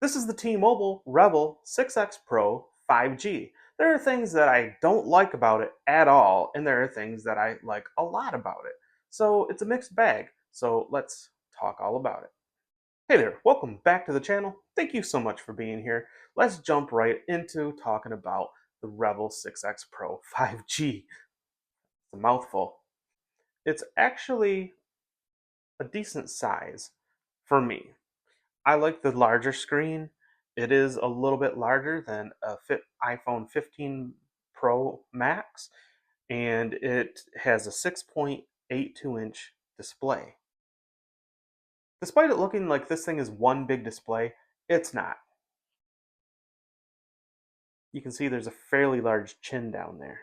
This is the T-mobile Revvl 6X Pro 5G. There are things that I don't like about it at all, and there are things that I like a lot about it. So it's a mixed bag. So let's talk all about it. Hey there, welcome back to the channel. Thank you so much for being here. Let's jump right into talking about the Revvl 6X Pro 5G. It's a mouthful. It's actually a decent size for me. I like the larger screen. It is a little bit larger than a iPhone 15 Pro Max, and it has a 6.82-inch display. Despite it looking like this thing is one big display, it's not. You can see there's a fairly large chin down there.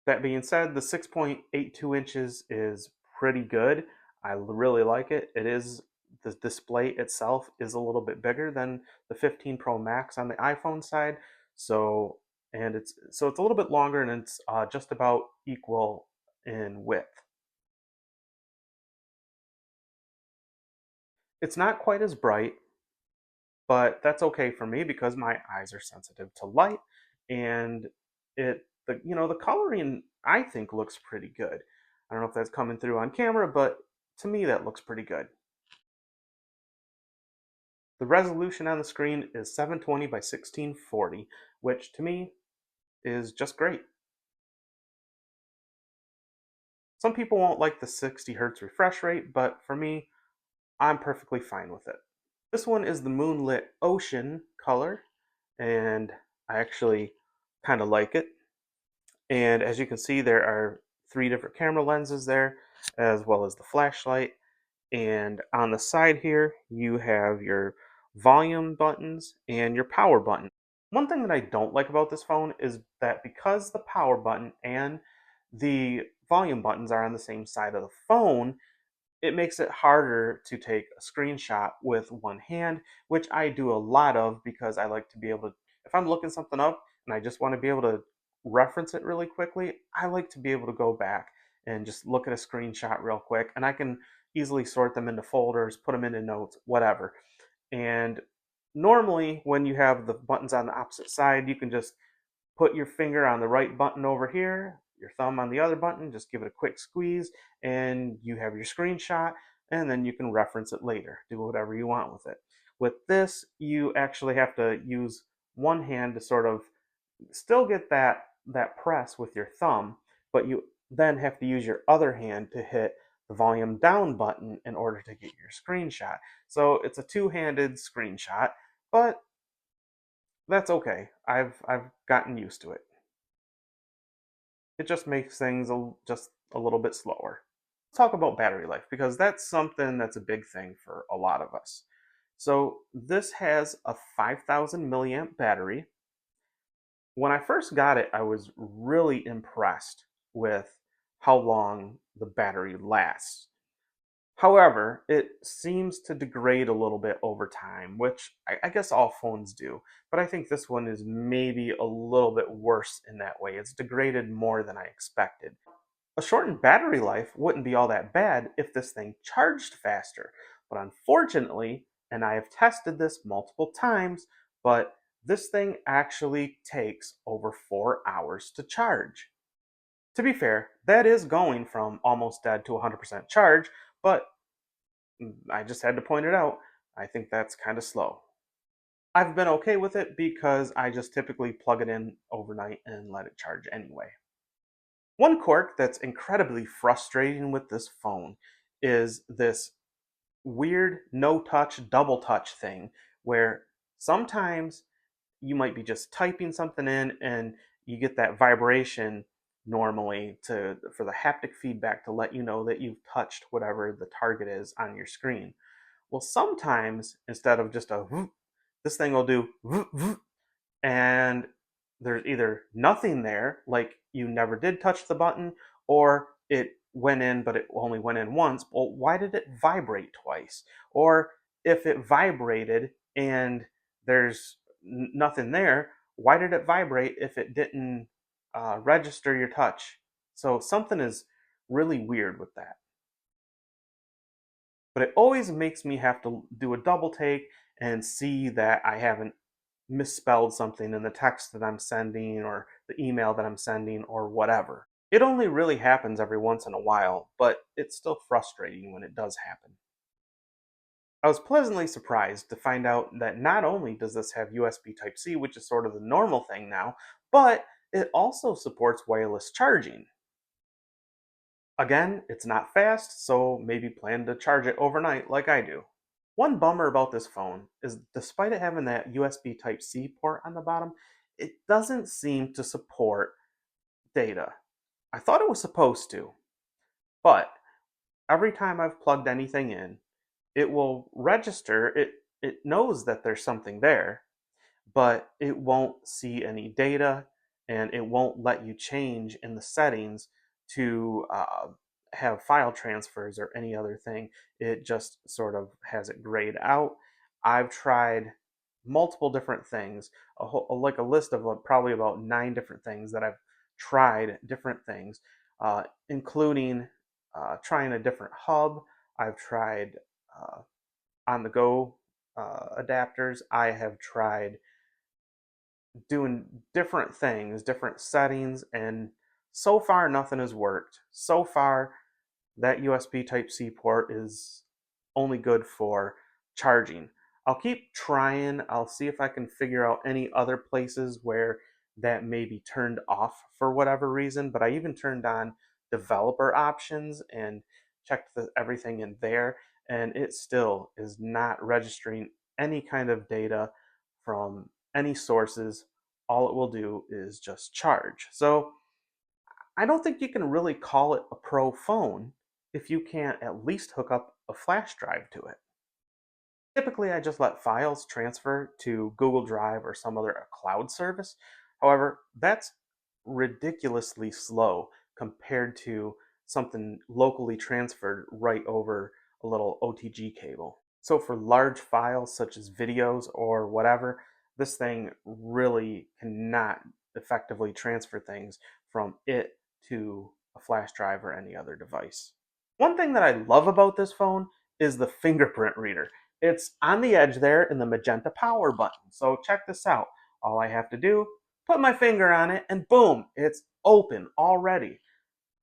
That being said, the 6.82 inches is pretty good. I really like it. The display itself is a little bit bigger than the 15 Pro Max on the iPhone side. So it's a little bit longer, and it's just about equal in width. It's not quite as bright, but that's okay for me because my eyes are sensitive to light, and the coloring I think looks pretty good. I don't know if that's coming through on camera, but to me that looks pretty good. The resolution on the screen is 720 by 1640, which to me is just great. Some people won't like the 60 hertz refresh rate, but for me, I'm perfectly fine with it. This one is the Moonlit Ocean color, and I actually kind of like it. And as you can see, there are three different camera lenses there, as well as the flashlight. And on the side here, you have your volume buttons and your power button. One thing that I don't like about this phone is that because the power button and the volume buttons are on the same side of the phone, it makes it harder to take a screenshot with one hand, which I do a lot of because I like to be able to, if I'm looking something up and I just want to be able to reference it really quickly, I like to be able to go back and just look at a screenshot real quick, and I can easily sort them into folders, put them into notes, whatever. And normally, when you have the buttons on the opposite side, you can just put your finger on the right button over here, your thumb on the other button, just give it a quick squeeze, and you have your screenshot, and then you can reference it later. Do whatever you want with it. With this, you actually have to use one hand to sort of still get that press with your thumb, but you then have to use your other hand to hit the volume down button in order to get your screenshot. So it's a two-handed screenshot, but that's okay. I've gotten used to it. It just makes things just a little bit slower. Let's talk about battery life because that's something that's a big thing for a lot of us. So this has a 5,000 milliamp battery. When I first got it, I was really impressed with how long the battery lasts. However, it seems to degrade a little bit over time, which I guess all phones do. But I think this one is maybe a little bit worse in that way. It's degraded more than I expected. A shortened battery life wouldn't be all that bad if this thing charged faster. But unfortunately, and I have tested this multiple times, but this thing actually takes over 4 hours to charge. To be fair, that is going from almost dead to 100% charge, but I just had to point it out. I think that's kind of slow. I've been okay with it because I just typically plug it in overnight and let it charge anyway. One quirk that's incredibly frustrating with this phone is this weird no touch, double touch thing where sometimes you might be just typing something in and you get that vibration normally for the haptic feedback to let you know that you've touched whatever the target is on your screen. Well, sometimes instead of just a whoop, this thing will do whoop, whoop, and there's either nothing there, like you never did touch the button, or it went in, but it only went in once. Well, why did it vibrate twice? Or if it vibrated and there's nothing there, why did it vibrate if it didn't register your touch? So something is really weird with that. but it always makes me have to do a double take and see that I haven't misspelled something in the text that I'm sending or the email that I'm sending or whatever. It only really happens every once in a while, but it's still frustrating when it does happen. I was pleasantly surprised to find out that not only does this have USB Type C, which is sort of the normal thing now, but it also supports wireless charging. Again, it's not fast, so maybe plan to charge it overnight like I do. One bummer about this phone is despite it having that USB Type C port on the bottom, it doesn't seem to support data. I thought it was supposed to, but every time I've plugged anything in, it will register, it knows that there's something there, but it won't see any data and it won't let you change in the settings to have file transfers or any other thing. It just sort of has it grayed out. I've tried multiple different things, like a list of probably about 9 different things that I've tried different things, including trying a different hub. I've tried on the go adapters. I have tried doing different things, different settings, and so far nothing has worked. So far, that USB Type C port is only good for charging. I'll keep trying. I'll see if I can figure out any other places where that may be turned off for whatever reason. But I even turned on developer options and checked everything in there, and it still is not registering any kind of data from any sources. All it will do is just charge. So I don't think you can really call it a pro phone if you can't at least hook up a flash drive to it. Typically, I just let files transfer to Google Drive or some other cloud service. However, that's ridiculously slow compared to something locally transferred right over a little OTG cable. So for large files such as videos or whatever, this thing really cannot effectively transfer things from it to a flash drive or any other device. One thing that I love about this phone is the fingerprint reader. It's on the edge there in the magenta power button. So check this out. All I have to do, put my finger on it, and boom, it's open already.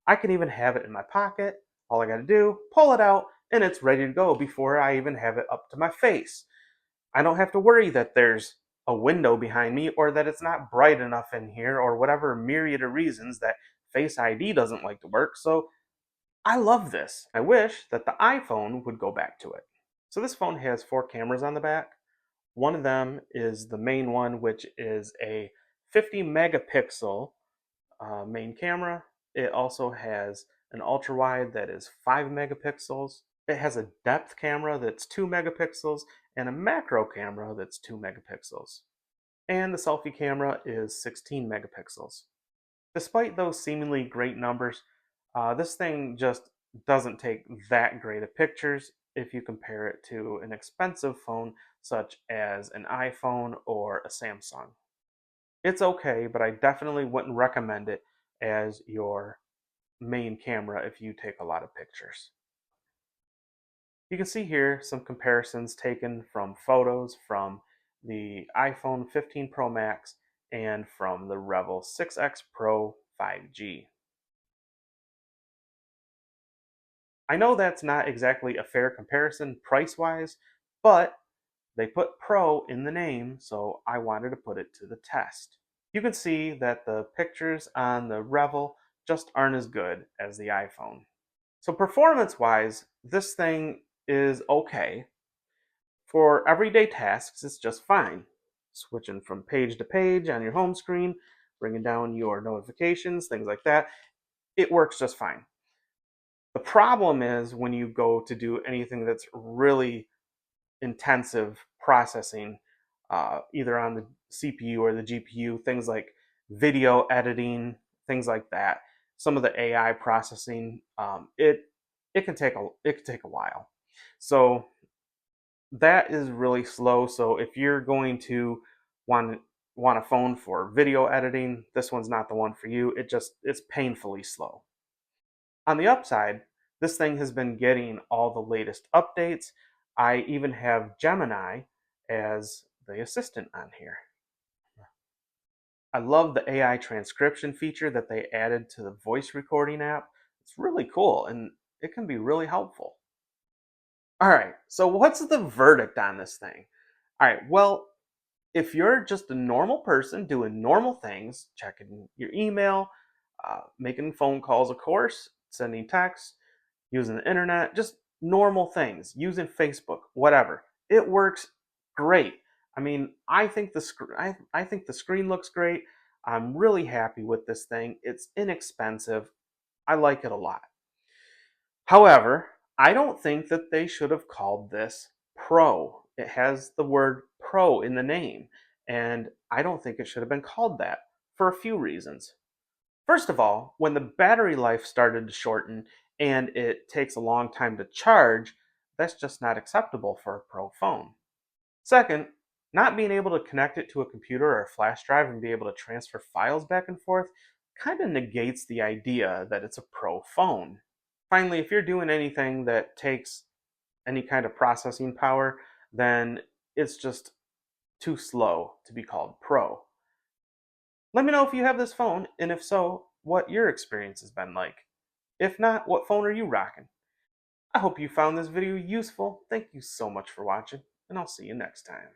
I can even have it in my pocket. All I gotta do, pull it out, and it's ready to go before I even have it up to my face. I don't have to worry that there's a window behind me or that it's not bright enough in here or whatever myriad of reasons that Face ID doesn't like to work. So I love this. I wish that the iPhone would go back to it. So this phone has 4 cameras on the back. One of them is the main one, which is a 50 megapixel main camera. It also has an ultra wide that is 5 megapixels. It has a depth camera that's 2 megapixels and a macro camera that's 2 megapixels. And the selfie camera is 16 megapixels. Despite those seemingly great numbers, this thing just doesn't take that great of pictures if you compare it to an expensive phone such as an iPhone or a Samsung. It's okay, but I definitely wouldn't recommend it as your main camera if you take a lot of pictures. You can see here some comparisons taken from photos from the iPhone 15 Pro Max and from the Revvl 6X Pro 5G. I know that's not exactly a fair comparison price-wise, but they put Pro in the name, so I wanted to put it to the test. You can see that the pictures on the Revvl just aren't as good as the iPhone. So performance-wise, this thing is okay. For everyday tasks, it's just fine. Switching from page to page on your home screen, bringing down your notifications, things like that, it works just fine. The problem is when you go to do anything that's really intensive processing, either on the CPU or the GPU, things like video editing, things like that. Some of the AI processing, it can take a while. So that is really slow. So if you're going to want want a phone for video editing, this one's not the one for you. It's painfully slow. On the upside, This thing has been getting all the latest updates. I even have Gemini as the assistant on here. I love the AI transcription feature that they added to the voice recording app. It's really cool and it can be really helpful. All right, so what's the verdict on this thing? All right, well, if you're just a normal person doing normal things, checking your email, making phone calls, of course, sending texts, using the internet, just normal things, using Facebook, whatever, it works great. I mean, I think the screen looks great. I'm really happy with this thing. It's inexpensive. I like it a lot. However, I don't think that they should have called this Pro. It has the word Pro in the name, and I don't think it should have been called that for a few reasons. First of all, when the battery life started to shorten and it takes a long time to charge, that's just not acceptable for a Pro phone. Second, not being able to connect it to a computer or a flash drive and be able to transfer files back and forth kind of negates the idea that it's a Pro phone. Finally, if you're doing anything that takes any kind of processing power, then it's just too slow to be called Pro. Let me know if you have this phone, and if so, what your experience has been like. If not, what phone are you rocking? I hope you found this video useful. Thank you so much for watching, and I'll see you next time.